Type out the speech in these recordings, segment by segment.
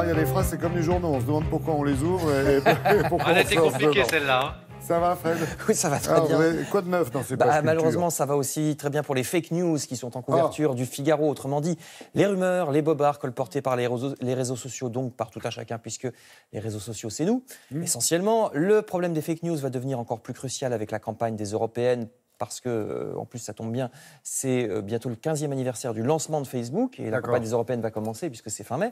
il y a des phrases, c'est comme les journaux. On se demande pourquoi on les ouvre et pourquoi Elle on était se lance compliquée dedans. celle-là. Hein. Ça va, Fred? Oui, ça va très bien. Quoi de neuf dans ces pages culture? Malheureusement, ça va aussi très bien pour les fake news qui sont en couverture du Figaro. Autrement dit, les rumeurs, les bobards colportés par les réseaux sociaux, donc par tout un chacun, puisque les réseaux sociaux, c'est nous. Essentiellement, le problème des fake news va devenir encore plus crucial avec la campagne des européennes. Parce que, en plus, ça tombe bien, c'est bientôt le 15e anniversaire du lancement de Facebook et la campagne des européennes va commencer puisque c'est fin mai.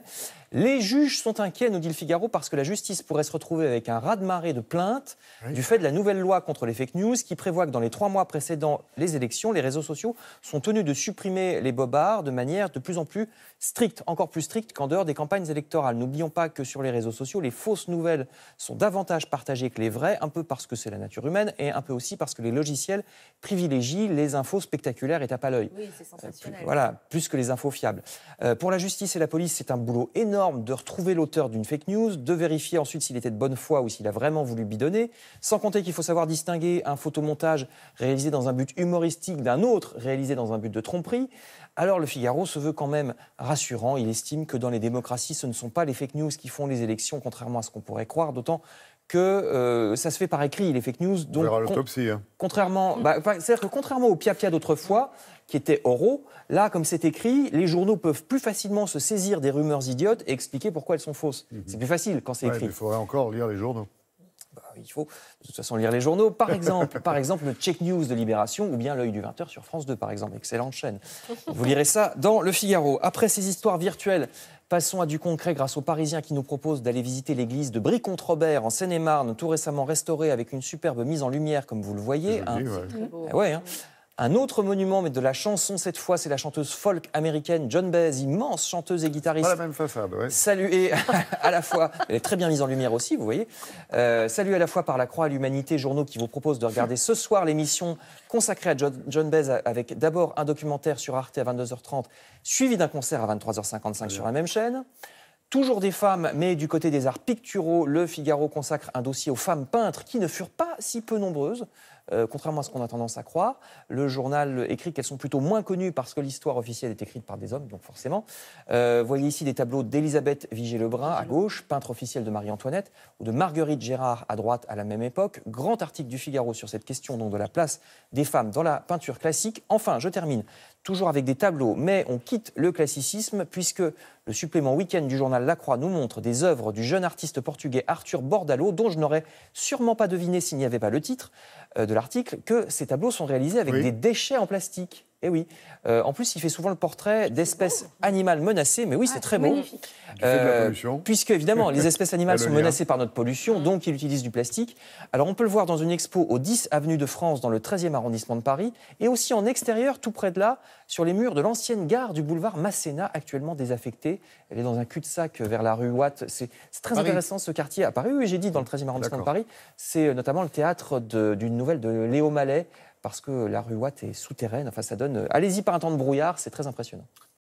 Les juges sont inquiets, nous dit le Figaro, parce que la justice pourrait se retrouver avec un raz-de-marée de plaintes du fait de la nouvelle loi contre les fake news qui prévoit que dans les 3 mois précédant les élections, les réseaux sociaux sont tenus de supprimer les bobards de manière de plus en plus stricte, encore plus stricte qu'en dehors des campagnes électorales. N'oublions pas que sur les réseaux sociaux, les fausses nouvelles sont davantage partagées que les vraies, un peu parce que c'est la nature humaine et un peu aussi parce que les logiciels privilégie les infos spectaculaires et tape à l'œil. Oui, c'est sensationnel. Plus que les infos fiables. Pour la justice et la police, c'est un boulot énorme de retrouver l'auteur d'une fake news, de vérifier ensuite s'il était de bonne foi ou s'il a vraiment voulu bidonner, sans compter qu'il faut savoir distinguer un photomontage réalisé dans un but humoristique d'un autre réalisé dans un but de tromperie. Alors le Figaro se veut quand même rassurant. Il estime que dans les démocraties, ce ne sont pas les fake news qui font les élections, contrairement à ce qu'on pourrait croire, d'autant que ça se fait par écrit, les fake news. Donc, on verra l'autopsie. c'est-à-dire que contrairement aux pia-pia d'autrefois, qui étaient oraux, là, comme c'est écrit, les journaux peuvent plus facilement se saisir des rumeurs idiotes et expliquer pourquoi elles sont fausses. C'est plus facile quand c'est écrit. Il faudrait encore lire les journaux. Il faut de toute façon lire les journaux. Par exemple, le Check News de Libération ou bien l'œil du 20h sur France 2, par exemple. Excellente chaîne. Vous lirez ça dans Le Figaro. Après ces histoires virtuelles, passons à du concret grâce aux Parisiens qui nous proposent d'aller visiter l'église de Brie-Comte-Robert en Seine-et-Marne, tout récemment restaurée avec une superbe mise en lumière, comme vous le voyez. Un autre monument, mais de la chanson cette fois, c'est la chanteuse folk américaine Joan Baez, immense chanteuse et guitariste. Pas la même façade, ouais. Saluée à la fois, elle est très bien mise en lumière aussi, vous voyez. Saluée à la fois par la Croix à l'Humanité, journaux qui vous proposent de regarder ce soir l'émission consacrée à Joan Baez avec d'abord un documentaire sur Arte à 22h30, suivi d'un concert à 23h55 sur la même chaîne. Toujours des femmes, mais du côté des arts picturaux, le Figaro consacre un dossier aux femmes peintres qui ne furent pas si peu nombreuses. Contrairement à ce qu'on a tendance à croire, le journal écrit qu'elles sont plutôt moins connues parce que l'histoire officielle est écrite par des hommes, donc forcément. Voyez ici des tableaux d'Élisabeth Vigée-Lebrun à gauche, peintre officielle de Marie-Antoinette, ou de Marguerite Gérard à droite à la même époque. Grand article du Figaro sur cette question donc, de la place des femmes dans la peinture classique. Enfin, je termine toujours avec des tableaux, mais on quitte le classicisme puisque le supplément week-end du journal La Croix nous montre des œuvres du jeune artiste portugais Arthur Bordalo, dont je n'aurais sûrement pas deviné s'il n'y avait pas le titre de l'article, que ces tableaux sont réalisés avec des déchets en plastique. Et oui. En plus, il fait souvent le portrait d'espèces animales menacées. Mais oui, c'est très beau. Magnifique. Du fait de la pollution. Puisque, évidemment, les espèces animales sont menacées par notre pollution, donc il utilise du plastique. Alors, on peut le voir dans une expo au 10 avenue de France, dans le 13e arrondissement de Paris, et aussi en extérieur, tout près de là, sur les murs de l'ancienne gare du boulevard Masséna, actuellement désaffectée. Elle est dans un cul-de-sac vers la rue Watt. C'est très intéressant, ce quartier à Paris. Oui, j'ai dit, dans le 13e arrondissement de Paris. C'est notamment le théâtre d'une nouvelle de Léo Mallet, parce que la rue Watt est souterraine. Enfin, ça donne... Allez-y par un temps de brouillard, c'est très impressionnant.